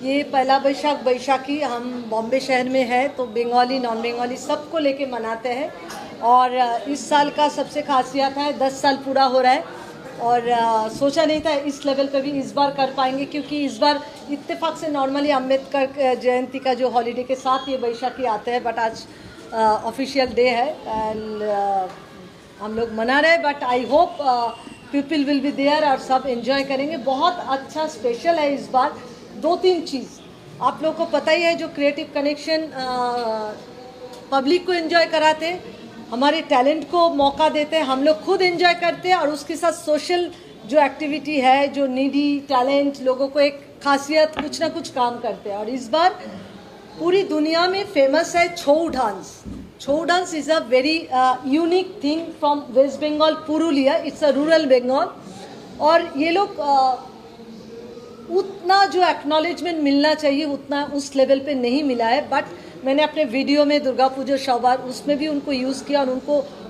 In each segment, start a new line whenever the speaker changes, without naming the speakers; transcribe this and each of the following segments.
ये पहला बैशाख बैशाखी हम बॉम्बे शहर में है तो बंगाली नॉन बंगाली सबको लेके मनाते हैं। और इस साल का सबसे खासियत है 10 साल पूरा हो रहा है और सोचा नहीं था इस लेवल पे भी इस बार कर पाएंगे, क्योंकि इस बार इत्तेफाक से नॉर्मली अम्बेडकर जयंती का जो हॉलीडे के साथ ये बैशाखी आते हैं, बट आज ऑफिशियल डे है एंड हम लोग मना रहे हैं। But I hope people will be there और सब एंजॉय करेंगे। बहुत अच्छा स्पेशल है इस बार। 2-3 चीज़ आप लोगों को पता ही है, जो क्रिएटिव कनेक्शन पब्लिक को एंजॉय कराते हैं, हमारे टैलेंट को मौका देते हैं, हम लोग खुद एंजॉय करते हैं और उसके साथ सोशल जो एक्टिविटी है, जो नीडी टैलेंट लोगों को एक खासियत कुछ ना कुछ काम करते हैं। और इस बार पूरी दुनिया में फेमस है Chhau dance. Chhau dance is a very unique thing from West Bengal, Purulia. It's a rural Bengal और ये लोग उतना जो एक्नॉलेजमेंट मिलना चाहिए उतना उस लेवल पे नहीं मिला है। बट मैंने अपने वीडियो में दुर्गा पूजा शौबार उसमें भी उनको यूज़ किया और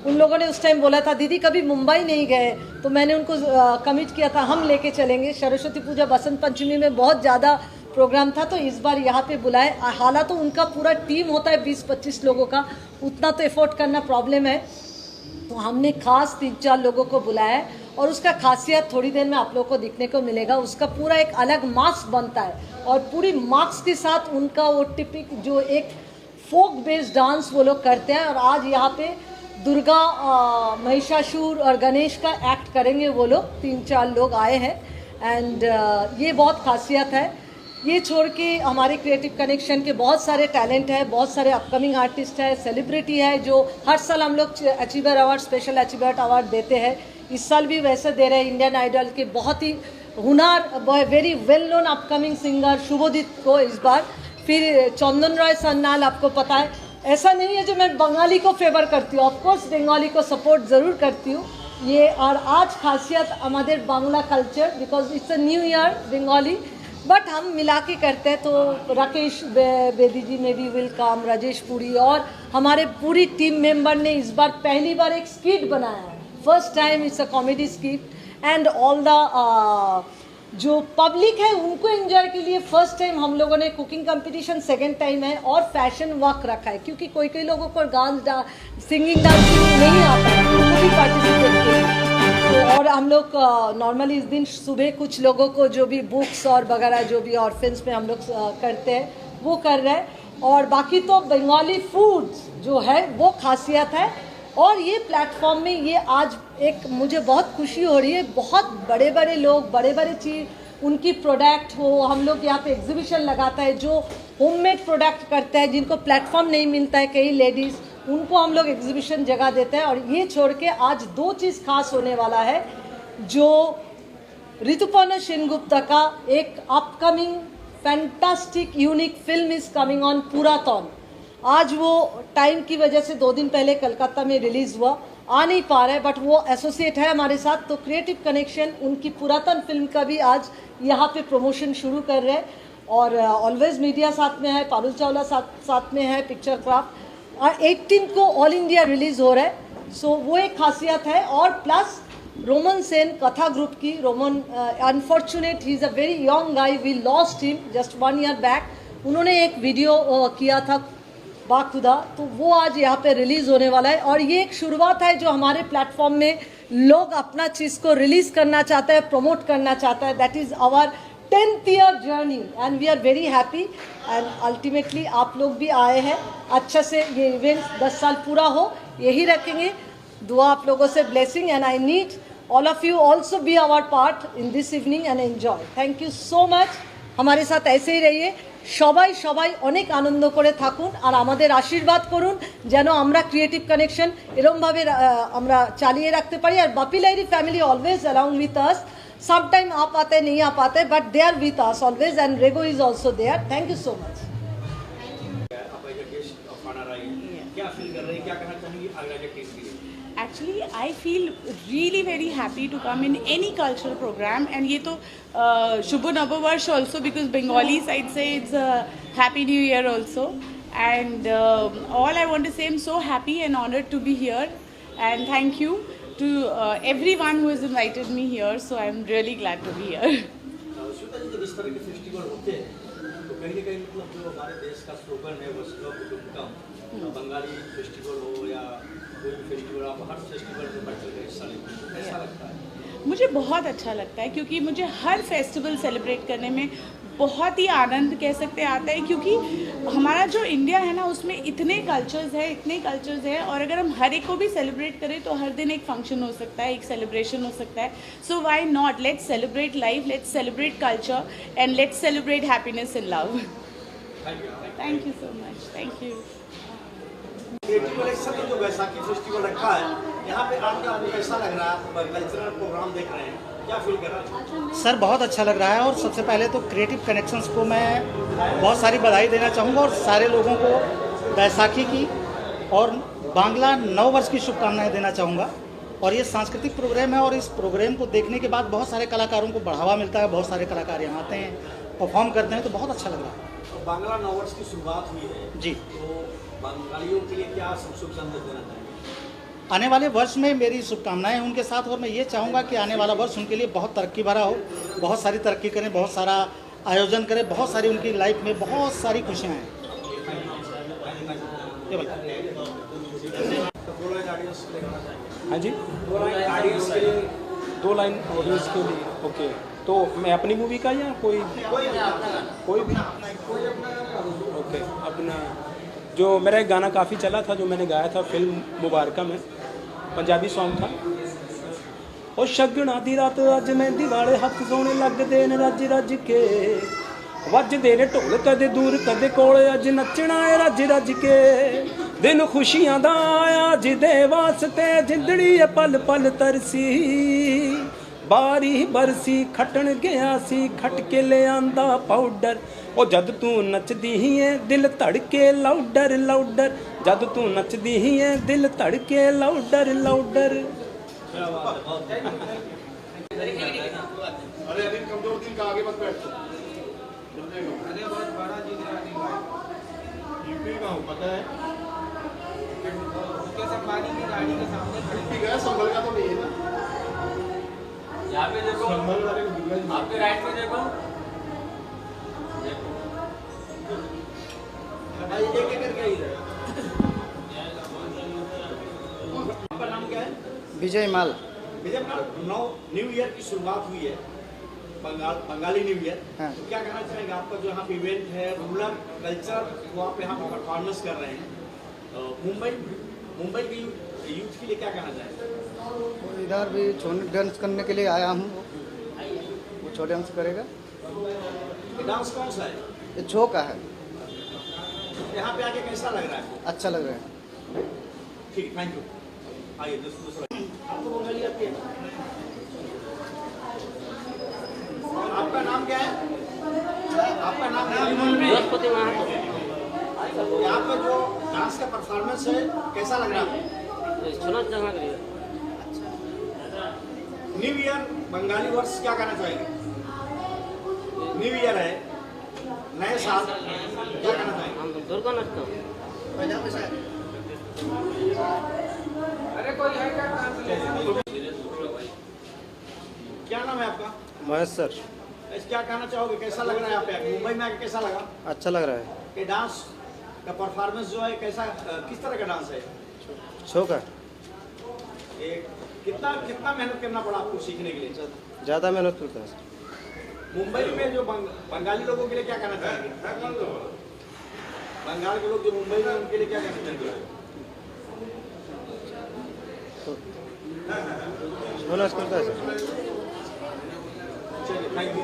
उन लोगों ने उस टाइम बोला था दीदी कभी मुंबई नहीं गए, तो मैंने उनको कमिट किया था हम लेके चलेंगे। सरस्वती पूजा बसंत पंचमी में बहुत ज़्यादा प्रोग्राम था तो इस बार यहाँ पे बुलाए। हालांकि तो उनका पूरा टीम होता है 20-25 लोगों का, उतना तो एफोर्ड करना प्रॉब्लम है, तो हमने खास 3-4 लोगों को बुलाया है और उसका खासियत थोड़ी देर में आप लोगों को दिखने को मिलेगा। उसका पूरा एक अलग मास्क बनता है और पूरी मास्क के साथ उनका वो टिपिक जो एक फोक बेस्ड डांस वो लोग करते हैं। और आज यहाँ पे दुर्गा, महिषासुर और गणेश का एक्ट करेंगे वो लोग। 3-4 लोग आए हैं एंड ये बहुत खासियत है। ये छोड़ के हमारे क्रिएटिव कनेक्शन के बहुत सारे टैलेंट है, बहुत सारे अपकमिंग आर्टिस्ट है, सेलिब्रिटी है जो हर साल हम लोग achiever award, special achiever award देते हैं। इस साल भी वैसे दे रहे हैं। इंडियन आइडल के बहुत ही हुनर very well known upcoming singer Shubhodit को इस बार, फिर चंदन रॉय सन्नाल, आपको पता है। ऐसा नहीं है जो मैं बंगाली को फेवर करती हूँ, ऑफकोर्स बंगाली को सपोर्ट ज़रूर करती हूँ ये। और आज खासियत हमारे Bangla culture, because it's a new year Bengali, but हम मिला के करते हैं। तो राकेश बेदी जी में भी विल कम, राजेश पुरी और हमारे पूरी टीम मेंबर ने इस बार पहली बार एक स्किट बनाया है। First time it's a comedy skit and all the जो पब्लिक है उनको एंजॉय के लिए फर्स्ट टाइम हम लोगों ने कुकिंग कंपटीशन, सेकंड टाइम है और फैशन वॉक रखा है, क्योंकि कोई कोई लोगों को डांस सिंगिंग डांसिंग नहीं आता है, उनको भी पार्टिसिपेट किया। और हम लोग नॉर्मली इस दिन सुबह कुछ लोगों को जो भी बुक्स और वगैरह जो भी ऑर्फेंस में हम लोग करते हैं वो कर रहे हैं। और बाकी तो बंगाली फूड्स जो है वो खासियत है। और ये प्लेटफॉर्म में ये आज एक मुझे बहुत खुशी हो रही है, बहुत बड़े बड़े लोग, बड़े बड़े चीज़ उनकी प्रोडक्ट हो, हम लोग यहाँ पे एग्जीबिशन लगाता है जो होममेड प्रोडक्ट करते हैं, जिनको प्लेटफॉर्म नहीं मिलता है, कई लेडीज़, उनको हम लोग एग्जीबिशन जगह देते हैं। और ये छोड़ के आज 2 चीज़ खास होने वाला है, जो ऋतुपर्णा सेनगुप्ता का एक upcoming fantastic unique film is coming on पुरातन। आज वो टाइम की वजह से 2 दिन पहले कलकत्ता में रिलीज़ हुआ, आ नहीं पा रहा है, बट वो एसोसिएट है हमारे साथ, तो क्रिएटिव कनेक्शन उनकी पुरातन फिल्म का भी आज यहाँ पे प्रमोशन शुरू कर रहे हैं। और ऑलवेज मीडिया साथ में है, पारुल चावला साथ में है, पिक्चर क्राफ्ट। और 18 को ऑल इंडिया रिलीज़ हो रहा है, सो वो एक खासियत है। और प्लस रोमन सेन कथा ग्रुप की, Roman unfortunate, he is a very young guy, we lost him just 1 year back. उन्होंने एक वीडियो किया था बाखुदा, तो वो आज यहाँ पे रिलीज़ होने वाला है। और ये एक शुरुआत है जो हमारे प्लेटफॉर्म में लोग अपना चीज़ को रिलीज़ करना चाहते हैं, प्रमोट करना चाहता है। That is our 10th year journey and we are very happy. And ultimately आप लोग भी आए हैं, अच्छा से ये इवेंट 10 साल पूरा हो यही रखेंगे। दुआ आप लोगों से blessing and I need all of you also be our part in this evening and enjoy. Thank you so much, हमारे साथ ऐसे ही रहिए। সবাই সবাই অনেক আনন্দ করে থাকুন আর আমাদের আশীর্বাদ করুন যেন আমরা ক্রিয়েটিভ কানেকশন এরমভাবে আমরা চালিয়ে রাখতে পারি। আর Bapi Lahiri family always along with us, sometime आ पाते नहीं आ पाते, but they are with us always and Rego is also there. Thank you so much.
Actually, I feel really very happy to come in any cultural program, and ये तो Shubh Navavarsh also, because Bengali side say it's a Happy New Year also, and all I want to say, I'm so happy and honored to be here, and thank you to everyone who has invited me here. So I'm really glad to be here.
तो कहीं ना कहीं मतलब जो हमारे देश का slogan है वो सर्व कुटुंबकम, बंगाली फेस्टिवल हो या कोई भी फेस्टिवल, आप हर फेस्टिवल में बढ़ चढ़ के हिस्सा लेते हैं, कैसा लगता है?
मुझे बहुत अच्छा लगता है क्योंकि मुझे हर फेस्टिवल सेलिब्रेट करने में बहुत ही आनंद कह सकते आता है, क्योंकि हमारा जो इंडिया है ना उसमें इतने कल्चर्स है और अगर हम हर एक को भी सेलिब्रेट करें तो हर दिन एक फंक्शन हो सकता है, एक सेलिब्रेशन हो सकता है. So why not, let's celebrate life, let's celebrate culture and let's celebrate happiness in love. Thank you so much. Thank you.
Creative collection ने जो बैसाखी फेस्टिवल रखा है, यहाँ पे आपका कैसा लग रहा है? आप कल्चरल प्रोग्राम देख रहे हैं, क्या फील कर रहे हैं?
सर बहुत अच्छा लग रहा है और सबसे पहले तो क्रिएटिव कनेक्शंस को मैं बहुत सारी बधाई देना चाहूँगा और सारे लोगों को बैसाखी की और बांग्ला नव वर्ष की शुभकामनाएं देना चाहूँगा. और ये सांस्कृतिक प्रोग्राम है और इस प्रोग्राम को देखने के बाद बहुत सारे कलाकारों को बढ़ावा मिलता है, बहुत सारे कलाकार यहाँ आते हैं, परफॉर्म करते हैं, तो बहुत अच्छा लग रहा है.
तो बांग्ला नव वर्ष की शुरुआत हुई है
जी.
तो बंगालियों के लिए क्या शुभ संदेश देना चाहेंगे?
आने वाले वर्ष में मेरी शुभकामनाएं हैं उनके साथ और मैं ये चाहूँगा कि आने वाला वर्ष उनके लिए बहुत तरक्की भरा हो, बहुत सारी तरक्की करें, बहुत सारा आयोजन करें, बहुत सारी उनकी लाइफ में बहुत सारी खुशियाँ हैं.
हाँ जी, 2 लाइन ऑडियंस के लिए. ओके, तो मैं अपनी मूवी का या कोई भी? ओके, अपना जो मेरा एक गाना काफ़ी चला था जो मैंने गाया था फिल्म मुबारका में, पंजाबी सॉन्ग था. ਉਹ ਸ਼ਗਨਾਂ ਦੀ ਰਾਤ ਅੱਜ ਮਹਿੰਦੀ ਵਾਲੇ ਹੱਥ ਸੋਹਣੇ ਲੱਗਦੇ ਨੇ ਰੱਜ ਰੱਜ ਕੇ, ਵੱਜਦੇ ਨੇ ਢੋਲ ਕਦੇ ਦੂਰ ਕਦੇ ਕੋਲ, ਅੱਜ ਨੱਚਣਾ ਏ ਰੱਜ ਰੱਜ ਕੇ, ਦਿਨ ਖੁਸ਼ੀਆਂ ਦਾ ਆਇਆ ਜਿਹਦੇ ਵਾਸਤੇ ਜਿੰਦੜੀ ਏ ਪਲ ਪਲ ਤਰਸੀ, ਬਾਰੀ ਬਰਸੀ ਖੱਟਣ ਗਿਆ ਸੀ ਖੱਟ ਕੇ ਲਿਆਂਦਾ ਪਾਊਡਰ, ਉਹ ਜਦ ਤੂੰ ਨੱਚਦੀ ਏ ਦਿਲ ਧੜਕੇ ਲਾਊਡਰ ਲਾਊਡਰ, ਜਦ ਤੂੰ ਨੱਚਦੀ ਏ ਦਿਲ ਧੜਕੇ ਲਾਊਡਰ ਲਾਊਡਰ.
अरे अभी कमजोर दिल का आगे मत बैठ. अरे बहुत बड़ा यूपी का हूँ पता है, मुकेश अंबानी की गाड़ी के सामने खड़ी गया. संभल का तो नहीं है ना, यहाँ पे देखो, संभल वाले आपके राइट में देखो भाई, एक एक करके इधर. आपका नाम क्या है?
विजय माल.
विजय माल. न्यू ईयर की शुरुआत हुई है, बंगाली न्यू ईयर.
हाँ.
तो क्या कहना चाहेंगे? आपका जो यहाँ पे इवेंट है रूरल कल्चर, वो आप यहाँ पे परफॉर्मेंस कर रहे हैं, मुंबई के यूथ के लिए क्या कहना चाहेंगे?
इधर भी छोटे डांस करने के लिए आया हूँ, वो छोटे डांस करेगा.
ये डांस कौन सा है?
ये छो का है.
यहाँ पे आके कैसा लग रहा है?
अच्छा लग रहा है.
ठीक, थैंक यू. आइए दूसरा. आपको बंगाली आती है? आपका नाम क्या है? आपका नाम क्या है? यहाँ पे जो डांस का परफॉर्मेंस है कैसा लग रहा है? न्यू ईयर बंगाली वर्ष क्या कहना चाहेंगे? न्यू ईयर है, नए साल, क्या कहना चाहेंगे?
दुर्गा नाचता हूँ.
अरे कोई है क्या नाम है आपका?
महेश सर.
क्या कहना चाहोगे? कैसा लग रहा है यहाँ पे मुंबई में आके? कैसा लगा?
अच्छा लग रहा है.
ये डांस का परफॉर्मेंस जो है कैसा, किस तरह का डांस है?
छो का.
ये कितना मेहनत करना पड़ा आपको सीखने के लिए?
ज़्यादा मेहनत करता है.
मुंबई में जो बंगाली लोगों के लिए क्या कहना चाहेंगे? बंगाल के लोग जो मुंबई में, उनके लिए क्या कहना चाहेंगे?
करता है सर.
चलिए, thank you.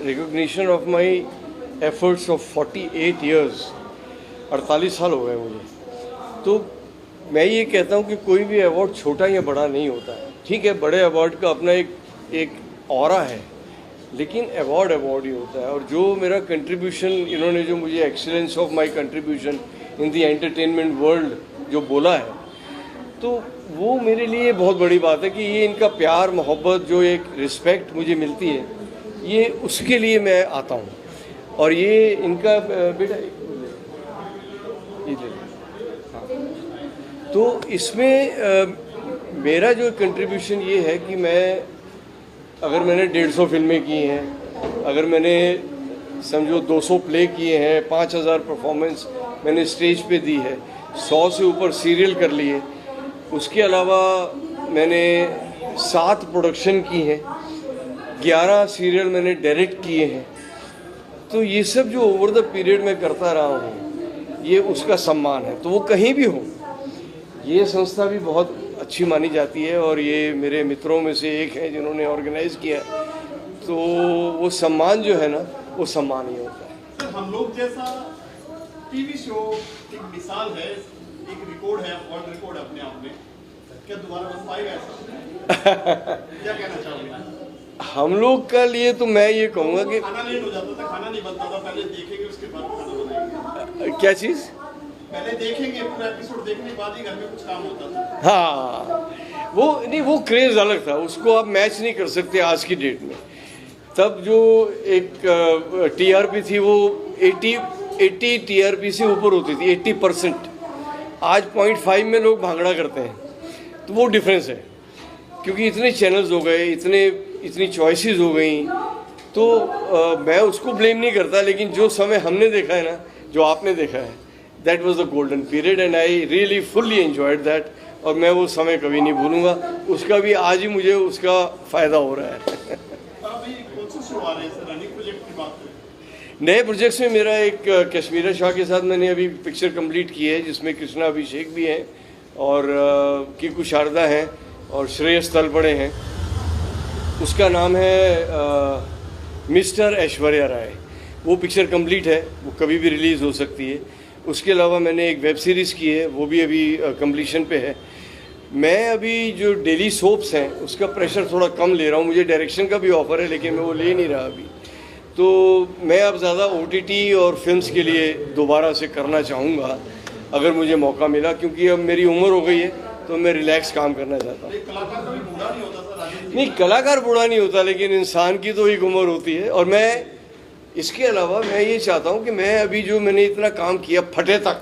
Recognition of my efforts of 48 years, 48 साल हो गए मुझे. तो मैं ये कहता हूँ कि कोई भी अवार्ड छोटा या बड़ा नहीं होता है. ठीक है, बड़े अवार्ड का अपना एक ऑरा है, लेकिन अवार्ड ही होता है. और जो मेरा कंट्रीब्यूशन, इन्होंने जो मुझे excellence of my contribution in the entertainment world जो बोला है, तो वो मेरे लिए बहुत बड़ी बात है कि ये इनका प्यार मोहब्बत, जो एक रिस्पेक्ट मुझे मिलती है, ये उसके लिए मैं आता हूँ. और ये इनका बेटा ये ले. हाँ, तो इसमें मेरा जो कंट्रीब्यूशन ये है कि मैंने 150 फिल्में की हैं, अगर मैंने समझो 200 प्ले किए हैं, 5000 परफॉर्मेंस मैंने स्टेज पे दी है, 100 से ऊपर सीरियल कर लिए। उसके अलावा मैंने 7 प्रोडक्शन की हैं, 11 सीरियल मैंने डायरेक्ट किए हैं। तो ये सब जो ओवर द पीरियड में करता रहा हूँ, ये उसका सम्मान है। तो वो कहीं भी हो, ये संस्था भी बहुत अच्छी मानी जाती है और ये मेरे मित्रों में से एक है जिन्होंने ऑर्गेनाइज किया। तो वो सम्मान जो है ना, वो सम्मान ही होता है।
सर, हम लोग जैसा टीवी शो एक मिसाल है, एक रिकॉर्ड है, वर्ल्ड रिकॉर्ड है अपने आप में। क्या दोबारा बन पाएगा ऐसा? क्या कहना चाहोगे?
हम लोग का लिए तो मैं ये कहूँगा कि
खाना लेट हो जाता था, खाना नहीं बनता था, पहले देखेंगे उसके बाद खाना बनाएंगे।
क्या चीज़?
पहले देखेंगे, पूरा एपिसोड देखने के बाद ही घर में कुछ काम होता था।
हाँ, वो नहीं, वो क्रेज़ अलग था, उसको आप मैच नहीं कर सकते आज की डेट में। तब जो एक टीआरपी थी वो 80 टीआरपी से ऊपर होती थी, 80%। आज 0.5 में लोग भांगड़ा करते हैं। तो वो डिफरेंस है, क्योंकि इतने चैनल्स हो गए, इतनी चॉइसेस हो गई। तो मैं उसको ब्लेम नहीं करता, लेकिन जो समय हमने देखा है ना, जो आपने देखा है, that was the golden period and I really fully enjoyed that. और मैं वो समय कभी नहीं भूलूंगा, उसका भी आज ही मुझे उसका फ़ायदा हो रहा है।
अभी कौन से शो आ रहे हैं सर? रनिंग प्रोजेक्ट की बात करें,
नए प्रोजेक्ट्स में मेरा एक कश्मीरा शाह के साथ मैंने अभी पिक्चर कंप्लीट की है, जिसमें कृष्णा अभिषेक भी हैं और कीकू शारदा हैं और श्रेयस तलपड़े हैं। उसका नाम है मिस्टर ऐश्वर्या राय। वो पिक्चर कंप्लीट है, वो कभी भी रिलीज़ हो सकती है। उसके अलावा मैंने एक वेब सीरीज़ की है, वो भी अभी कंप्लीशन पे है। मैं अभी जो डेली सोप्स हैं उसका प्रेशर थोड़ा कम ले रहा हूँ। मुझे डायरेक्शन का भी ऑफ़र है, लेकिन मैं वो ले नहीं रहा अभी। तो मैं अब ज़्यादा OTT और फिल्म्स के लिए दोबारा से करना चाहूँगा अगर मुझे मौका मिला, क्योंकि अब मेरी उम्र हो गई है, तो मैं रिलैक्स काम करना चाहता हूँ।
कलाकार कभी बूढ़ा नहीं होता सर? राजेश जी,
नहीं, कलाकार बूढ़ा नहीं होता, लेकिन इंसान की तो एक उम्र होती है। और मैं इसके अलावा मैं ये चाहता हूँ कि मैं अभी जो मैंने इतना काम किया फटे तक,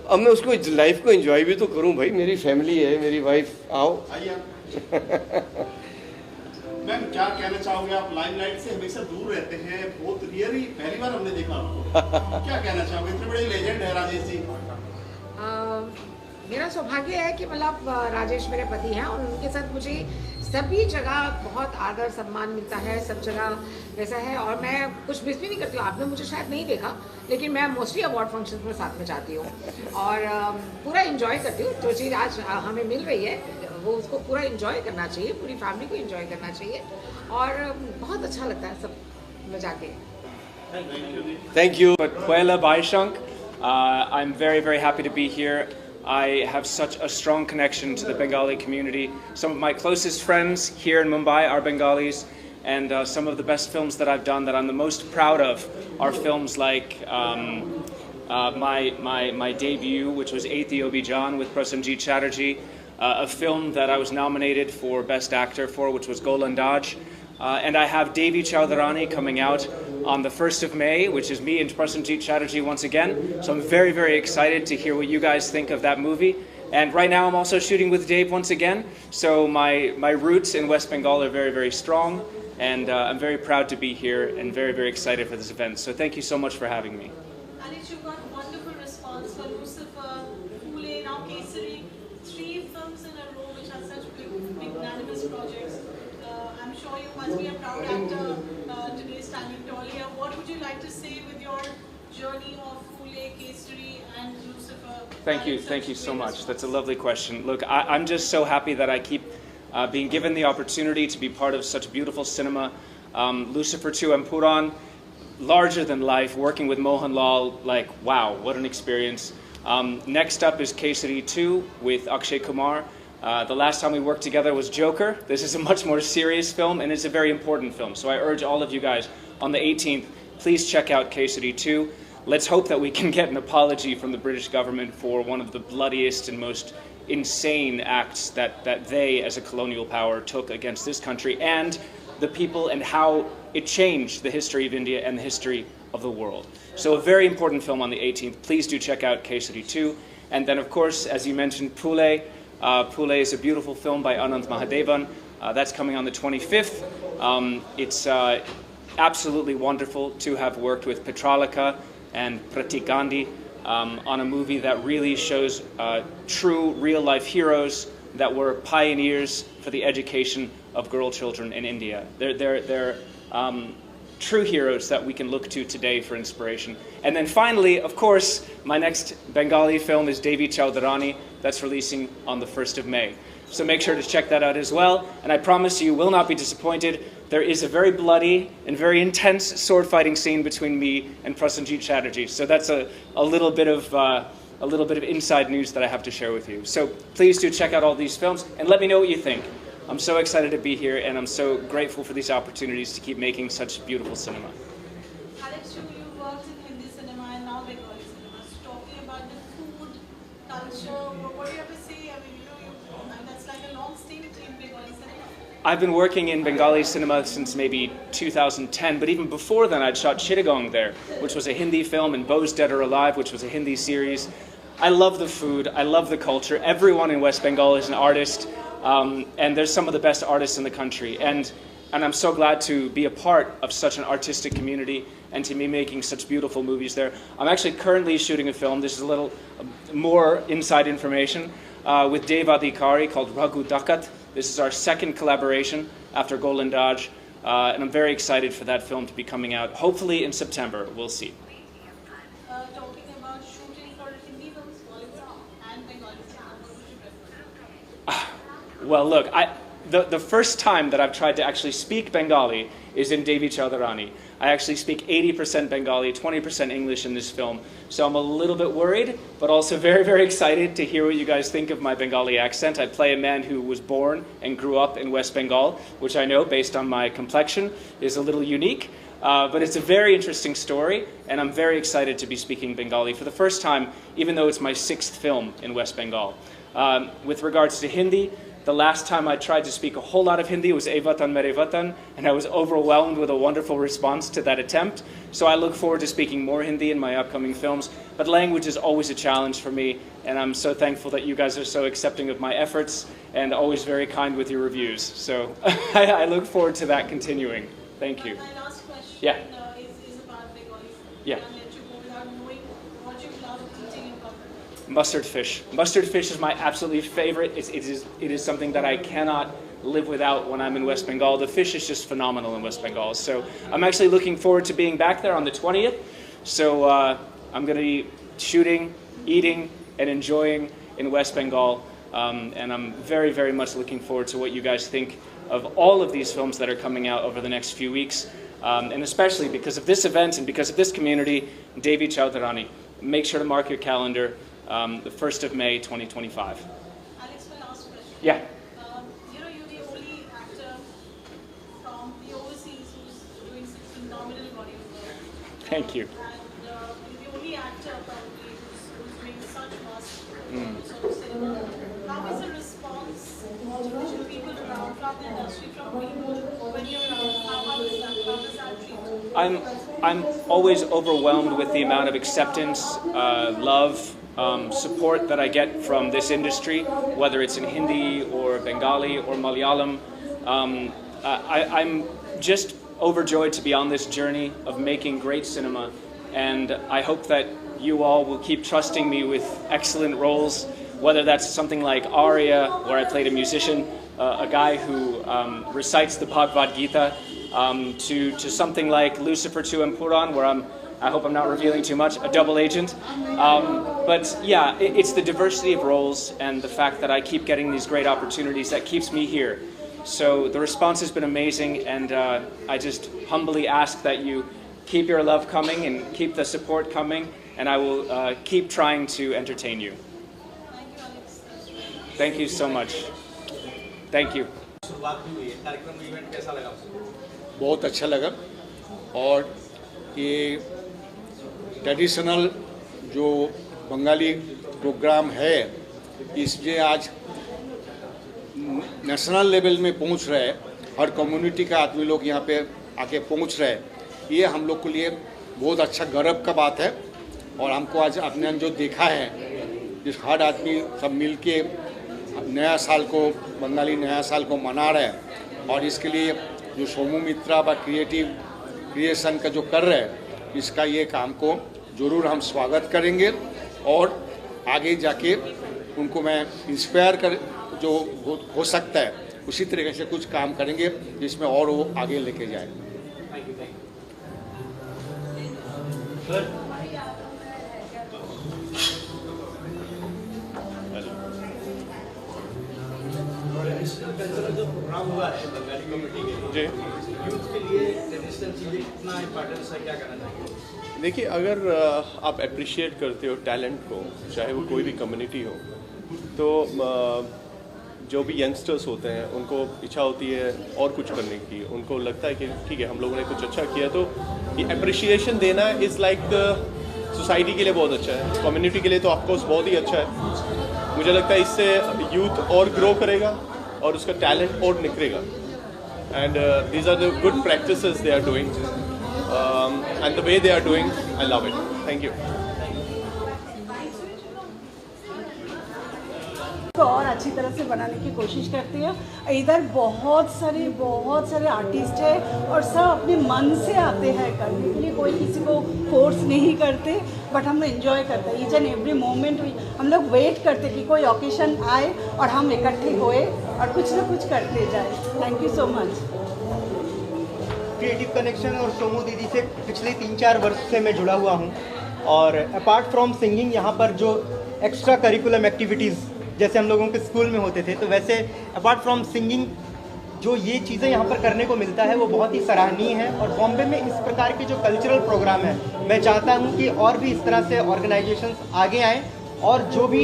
अब मैं उसको लाइफ को एंजॉय भी तो करूँ। भाई, मेरी फैमिली है, मेरी वाइफ। आओ
आइए आप। मैम, क्या कहना चाहोगे? आप लाइमलाइट से हमेशा दूर रहते हैं, बहुत रियली पहली बार हमने देखा आपको। क्या कहना चाहोगे? इतने बड़े लेजेंड है राजेश जी।
मेरा सौभाग्य है कि मतलब राजेश मेरे पति हैं और उनके साथ मुझे सभी जगह बहुत आदर सम्मान मिलता है, सब जगह वैसा है। और मैं कुछ मिस भी नहीं करती हूँ। आपने मुझे शायद नहीं देखा, लेकिन मैं मोस्टली अवार्ड फंक्शन में साथ में जाती हूँ और पूरा एंजॉय करती हूँ। जो चीज़ आज हमें मिल रही है वो उसको पूरा एंजॉय करना चाहिए, पूरी फैमिली को एंजॉय करना चाहिए और बहुत अच्छा लगता है सब में जाके।
Thank you.
Puela Baishank. I'm very, very happy to be here. I have such a strong connection to the Bengali community. Some of my closest friends here in Mumbai are Bengalis, and some of the best films that I've done that I'm the most proud of are films like my debut, which was Aethiobi John with Prasenjit Chatterjee, a film that I was nominated for Best Actor for, which was Golandaj. And I have Devi Chowdharani coming out on the 1st of May, which is me and Prasenjit Chatterjee once again. So I'm very, very excited to hear what you guys think of that movie. And right now I'm also shooting with Dave once again. So my roots in West Bengal are very, very strong. And I'm very proud to be here and very, very excited for this event. So thank you so much for having me.
Alex, you got wonderful response for Lucifer, Phule, now Kesari, 3 films in a row which are such big magnanimous projects. I'm sure you must be a proud actor today standing tall here. What would you like to say with your journey of Phule, Kesari and Lucifer?
Thank you so much. That's a lovely question. Look, I'm just so happy that I keep being given the opportunity to be part of such beautiful cinema. Lucifer 2 and Puran, larger than life, working with Mohanlal, like, wow, what an experience. Next up is Kesari 2 with Akshay Kumar. The last time we worked together was Joker. This is a much more serious film, and it's a very important film. So I urge all of you guys, on the 18th, please check out Kesari 2. Let's hope that we can get an apology from the British government for one of the bloodiest and most insane acts that they, as a colonial power, took against this country and the people, and how it changed the history of India and the history of the world. So a very important film on the 18th. Please do check out Kesari 2. And then, of course, as you mentioned, Phule. Phule is a beautiful film by Anand Mahadevan. That's coming on the 25th. It's absolutely wonderful to have worked with Petralika and Pratik Gandhi on a movie that really shows true real-life heroes that were pioneers for the education of girl children in India. They're true heroes that we can look to today for inspiration. And then finally, of course, my next Bengali film is Devi Chowdharani. That's releasing on the 1st of May. So make sure to check that out as well. And I promise you will not be disappointed. There is a very bloody and very intense sword fighting scene between me and Prasenjit Chatterjee. So that's a little bit of inside news that I have to share with you. So please do check out all these films and let me know what you think. I'm so excited to be here, and I'm so grateful for these opportunities to keep making such beautiful cinema.
Alex, you worked in Hindi cinema and now Bengali cinema. So talking about the food, culture, what do you have to say? I mean, that's like a long stint in Bengali cinema.
I've been working in Bengali cinema since maybe 2010, but even before then I'd shot Chittagong there, which was a Hindi film, and Beau's Dead or Alive, which was a Hindi series. I love the food, I love the culture. Everyone in West Bengal is an artist. And there's some of the best artists in the country. And I'm so glad to be a part of such an artistic community and to be making such beautiful movies there. I'm actually currently shooting a film. This is a little more inside information with Dave Adhikari called Raghu Dakat. This is our second collaboration after Golandaj. And I'm very excited for that film to be coming out, hopefully in September. We'll see.
Talking about shooting for Hindi films, Bollywood and Bengali cinema, what would you prefer?
Well, look, the first time that I've tried to actually speak Bengali is in Devi Chowdharani. I actually speak 80% Bengali, 20% English in this film. So I'm a little bit worried, but also very, very excited to hear what you guys think of my Bengali accent. I play a man who was born and grew up in West Bengal, which I know, based on my complexion, is a little unique. But it's a very interesting story, and I'm very excited to be speaking Bengali for the first time, even though it's my 6th film in West Bengal. With regards to Hindi, the last time I tried to speak a whole lot of Hindi was Ae Vatan Mere Vatan, and I was overwhelmed with a wonderful response to that attempt. So I look forward to speaking more Hindi in my upcoming films. But language is always a challenge for me, and I'm so thankful that you guys are so accepting of my efforts and always very kind with your reviews. So I look forward to that continuing. Thank you.
My last question
Yeah.
is about Bengali food.
Yeah.
I'll let you go without knowing what you love eating in public.
Mustard fish. Mustard fish is my absolutely favorite. It is something that I cannot live without when I'm in West Bengal. The fish is just phenomenal in West Bengal. So I'm actually looking forward to being back there on the 20th. So I'm going to be shooting, eating, and enjoying in West Bengal. And I'm very, very much looking forward to what you guys think of all of these films that are coming out over the next few weeks. And especially because of this event and because of this community, Devi Chowdharani. Make sure to mark your calendar. The 1st of May, 2025.
Alex, my last question.
Yeah.
You're the only actor from the overseas who's doing such phenomenal Bollywood work.
Thank you.
And you're the only actor probably who's doing such vast sort of cinema. How is the response to people around from the industry, from people when you're around? How does that treat?
I'm always overwhelmed with the amount of acceptance, love, support that I get from this industry, whether it's in Hindi or Bengali or Malayalam. I'm just overjoyed to be on this journey of making great cinema, and I hope that you all will keep trusting me with excellent roles, whether that's something like Arya, where I played a musician, a guy who recites the Bhagavad Gita, to something like Lucifer 2 Empuran, where I hope I'm not revealing too much, a double agent. But yeah, it's the diversity of roles and the fact that I keep getting these great opportunities that keeps me here. So the response has been amazing, and I just humbly ask that you keep your love coming and keep the support coming, and I will keep trying to entertain you.
Thank you, Alex.
Thank you so much. Thank you.
शुरुआत भी हुई है कार्यक्रम event कैसा लगा आपको?
बहुत अच्छा लगा, और ये ट्रेडिशनल जो बंगाली प्रोग्राम है इसमें आज नेशनल लेवल में पहुंच रहे हैं, हर कम्युनिटी का आदमी लोग यहाँ पे आके पहुंच रहे हैं, ये हम लोग के लिए बहुत अच्छा गर्व का बात है। और हमको आज आपने जो देखा है, जिस हर आदमी सब मिल के नया साल को, बंगाली नया साल को मना रहे हैं, और इसके लिए जो सोमू मित्रा व क्रिएशन का जो कर रहे हैं, इसका ये काम को ज़रूर हम स्वागत करेंगे और आगे जाके उनको मैं इंस्पायर कर जो हो सकता है उसी तरीके से कुछ काम करेंगे जिसमें और वो आगे लेके जाए।
कल्चरल जो प्रोग्राम हुआ है बंगाली कम्युनिटी के लिए, यूथ के लिए ट्रेडिशनल चीज़ें कितना इम्पोर्टेंस है, क्या करना चाहिए?
देखिए, अगर आप अप्रिशिएट करते हो टैलेंट को, चाहे वो कोई भी कम्युनिटी हो, तो जो भी यंगस्टर्स होते हैं उनको इच्छा होती है और कुछ करने की। उनको लगता है कि ठीक है, हम लोगों ने कुछ अच्छा किया, तो ये अप्रिशिएशन देना इज़ लाइक सोसाइटी के लिए बहुत अच्छा है, कम्युनिटी के लिए तो ऑफकोर्स बहुत ही अच्छा है। मुझे लगता है इससे यूथ और ग्रो करेगा और उसका टैलेंट और निखरेगा। And these are the good practices they are doing and the way they are doing, I love it. Thank you.
को और अच्छी तरह से बनाने की कोशिश करती है। इधर बहुत सारे आर्टिस्ट हैं और सब अपने मन से आते हैं करने के लिए, कोई किसी को फोर्स नहीं करते, बट हम एंजॉय करते हैं ईच एंड एवरी मोमेंट। हम लोग वेट करते कि कोई ओकेशन आए और हम इकट्ठे होए और कुछ ना कुछ करते जाए। Thank you so much.
Creative connection और सोमू दीदी से पिछले 3-4 वर्ष से मैं जुड़ा हुआ हूँ और अपार्ट फ्रॉम सिंगिंग यहाँ पर जो एक्स्ट्रा करिकुलम एक्टिविटीज़ जैसे हम लोगों के स्कूल में होते थे, तो वैसे अपार्ट फ्रॉम सिंगिंग जो ये चीज़ें यहाँ पर करने को मिलता है वो बहुत ही सराहनीय है। और बॉम्बे में इस प्रकार के जो कल्चरल प्रोग्राम है, मैं चाहता हूँ कि और भी इस तरह से ऑर्गेनाइजेशंस आगे आएँ और जो भी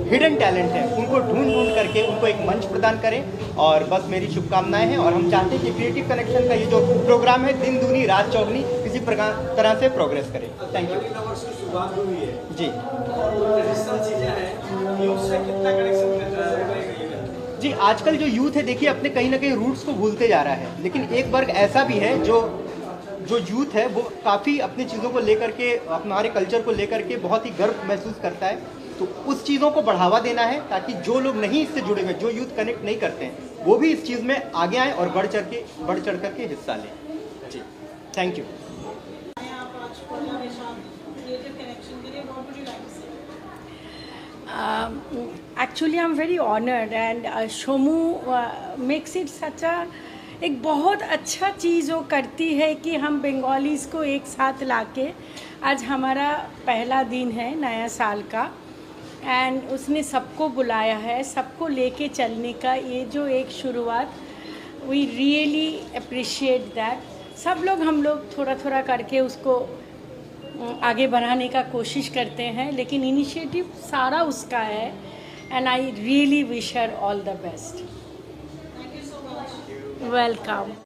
हिडन टैलेंट है उनको ढूंढ करके उनको एक मंच प्रदान करें। और बस मेरी शुभकामनाएं हैं और हम चाहते हैं कि क्रिएटिव कनेक्शन का ये जो प्रोग्राम है दिन दूनी रात चौगनी किसी तरह से प्रोग्रेस करें। Thank you.
शुरुआत हुई है
जी,
ट्रेडिशनल चीज़ें हैं, यूथ से कितना कनेक्शन?
जी, आजकल जो यूथ है देखिए अपने कहीं ना कहीं रूट्स को भूलते जा रहा है, लेकिन एक वर्ग ऐसा भी है जो यूथ है वो काफ़ी अपनी चीज़ों को लेकर के, हमारे कल्चर को लेकर के बहुत ही गर्व महसूस करता है। तो उस चीज़ों को बढ़ावा देना है ताकि जो लोग नहीं इससे जुड़े हुए, जो यूथ कनेक्ट नहीं करते हैं, वो भी इस चीज़ में आगे आएँ और बढ़ चढ़ करके हिस्सा लें। जी, thank you.
Actually, I'm very honored and Shomu makes it such a एक बहुत अच्छा चीज़ वो करती है कि हम बंगालीज को एक साथ लाके, आज हमारा पहला दिन है नया साल का एंड उसने सबको बुलाया है, सबको लेके चलने का ये जो एक शुरुआत, वी रियली अप्रिशिएट दैट। सब लोग हम लोग थोड़ा थोड़ा करके उसको आगे बढ़ाने का कोशिश करते हैं, लेकिन इनिशिएटिव सारा उसका है and I really wish her all the best. Welcome.